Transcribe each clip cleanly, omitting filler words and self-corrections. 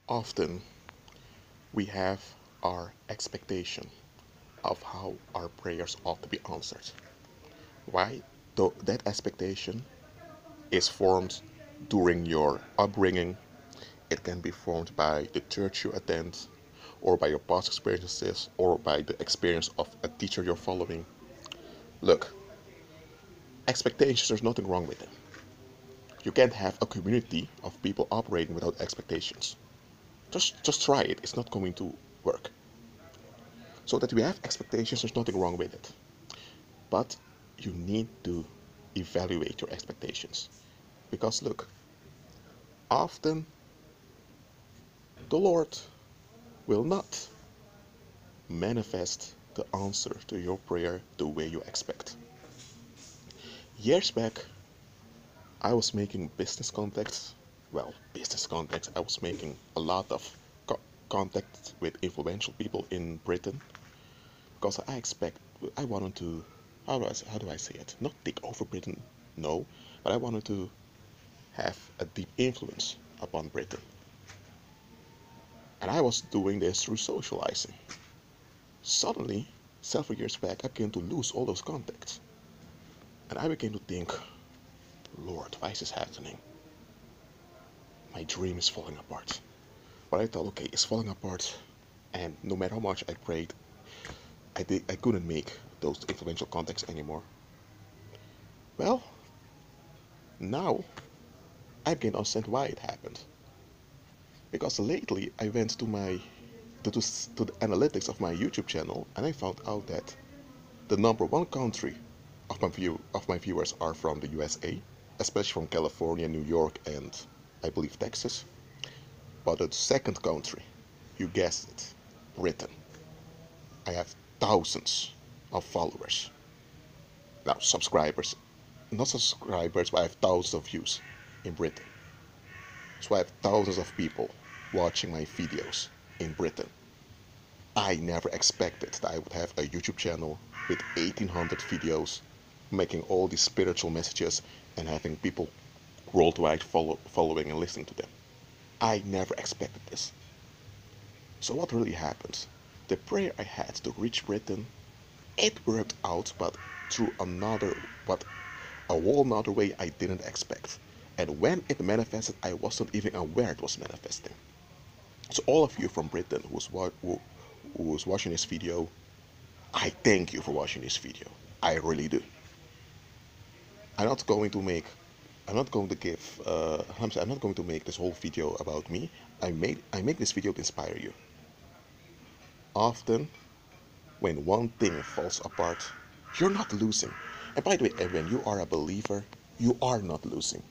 Often we have our expectation of how our prayers ought to be answered. Why? Though that expectation is formed during your upbringing, it can be formed by the church you attend, or by your past experiences, or by the experience of a teacher you're following. Look, expectations, there's nothing wrong with them. You can't have a community of people operating without expectations. Just try it. It's not going to work. So that we have expectations, there's nothing wrong with it. But you need to evaluate your expectations. Because look, often the Lord will not manifest the answer to your prayer the way you expect. Years back, I was making business contacts. Well, business contacts. I was making a lot of contacts with influential people in Britain because I wanted to, how do I say it? Not take over Britain, no, but I wanted to have a deep influence upon Britain. And I was doing this through socializing. Suddenly, several years back, I began to lose all those contacts. And I began to think, Lord, why is this happening? My dream is falling apart. But I thought, okay, it's falling apart. And no matter how much I prayed, I couldn't make those influential contacts anymore. Well, now I can understand why it happened. Because lately I went to the analytics of my YouTube channel and I found out that the number one country of my viewers are from the USA, especially from California, New York, and I believe Texas. But the second country, you guessed it, Britain. I have thousands of followers. Now, subscribers, not subscribers, but I have thousands of views in Britain. So I have thousands of people watching my videos in Britain. I never expected that I would have a YouTube channel with 1800 videos, making all these spiritual messages and having people worldwide following and listening to them. I never expected this. So what really happened? The prayer I had to reach Britain, it worked out, but through but a whole another way I didn't expect. And when it manifested, I wasn't even aware it was manifesting. So all of you from Britain who was watching this video, I thank you for watching this video. I really do. I'm not going to make, I'm not going to give, I'm not going to make this whole video about me. I make this video to inspire you. Often, when one thing falls apart, you're not losing. And by the way, when you are a believer, you are not losing.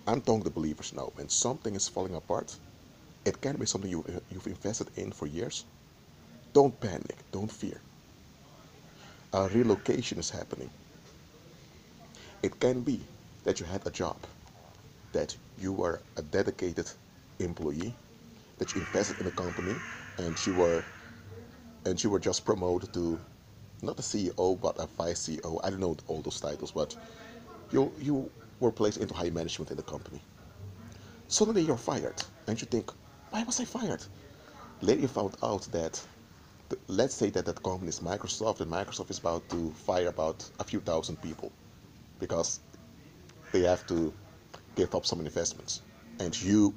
I'm talking to believers now. When something is falling apart, it can be something you've invested in for years. Don't panic. Don't fear. A relocation is happening. It can be that you had a job, that you were a dedicated employee, that you invested in a company, and you were just promoted to not a CEO but a vice CEO. I don't know all those titles, but you were placed into high management in the company. Suddenly you're fired, and you think, why was I fired? Later you found out that let's say that that company is Microsoft, and Microsoft is about to fire about a few thousand people because they have to give up some investments, and you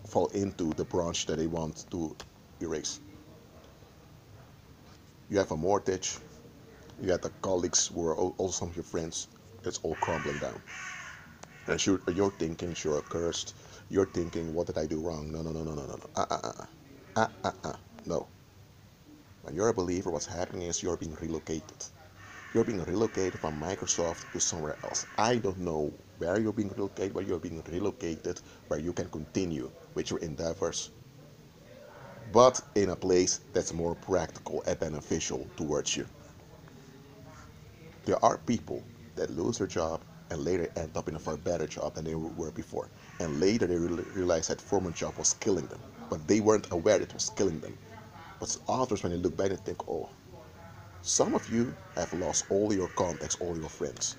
fall into the branch that they want to erase. You have a mortgage, you have the colleagues who are also some of your friends, it's all crumbling down. And you're thinking you're cursed, you're thinking, what did I do wrong? No, no, no, no, no, no, no. No. When you're a believer, what's happening is you're being relocated. You're being relocated from Microsoft to somewhere else. I don't know where you're being relocated, but you're being relocated where you can continue with your endeavors, but in a place that's more practical and beneficial towards you. There are people that lose their job and later end up in a far better job than they were before. And later they realize that former job was killing them, but they weren't aware it was killing them. But others, when they look back, they think, oh, some of you have lost all your contacts, all your friends.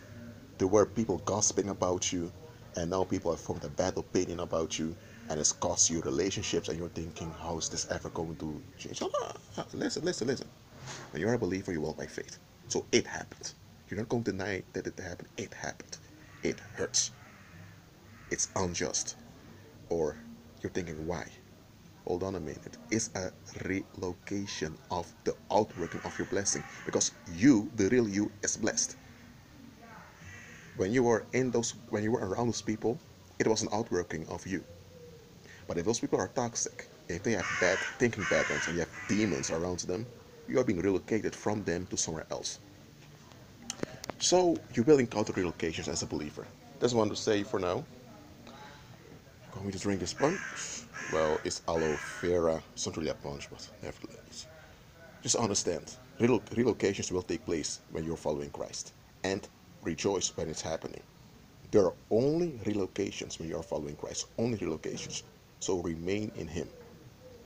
There were people gossiping about you, and now people have formed a bad opinion about you. and it's cost you relationships, and you're thinking, how is this ever going to change? Oh, no, listen. When you're a believer, you walk by faith. So it happened. You're not going to deny that it happened. It happened. It hurts. It's unjust. Or you're thinking, why? Hold on a minute. It's a relocation of the outworking of your blessing, because you, the real you, is blessed. When you were around those people, it was an outworking of you. But if those people are toxic, if they have bad thinking patterns and you have demons around them, you are being relocated from them to somewhere else. So you will encounter relocations as a believer. Just want to say for now, going to drink this punch. Well, it's aloe vera. It's not really a punch, but nevertheless. Just understand, relocations will take place when you're following Christ. And rejoice when it's happening. There are only relocations when you are following Christ. Only relocations. So remain in Him.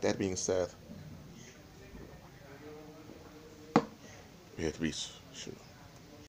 That being said, we had reached.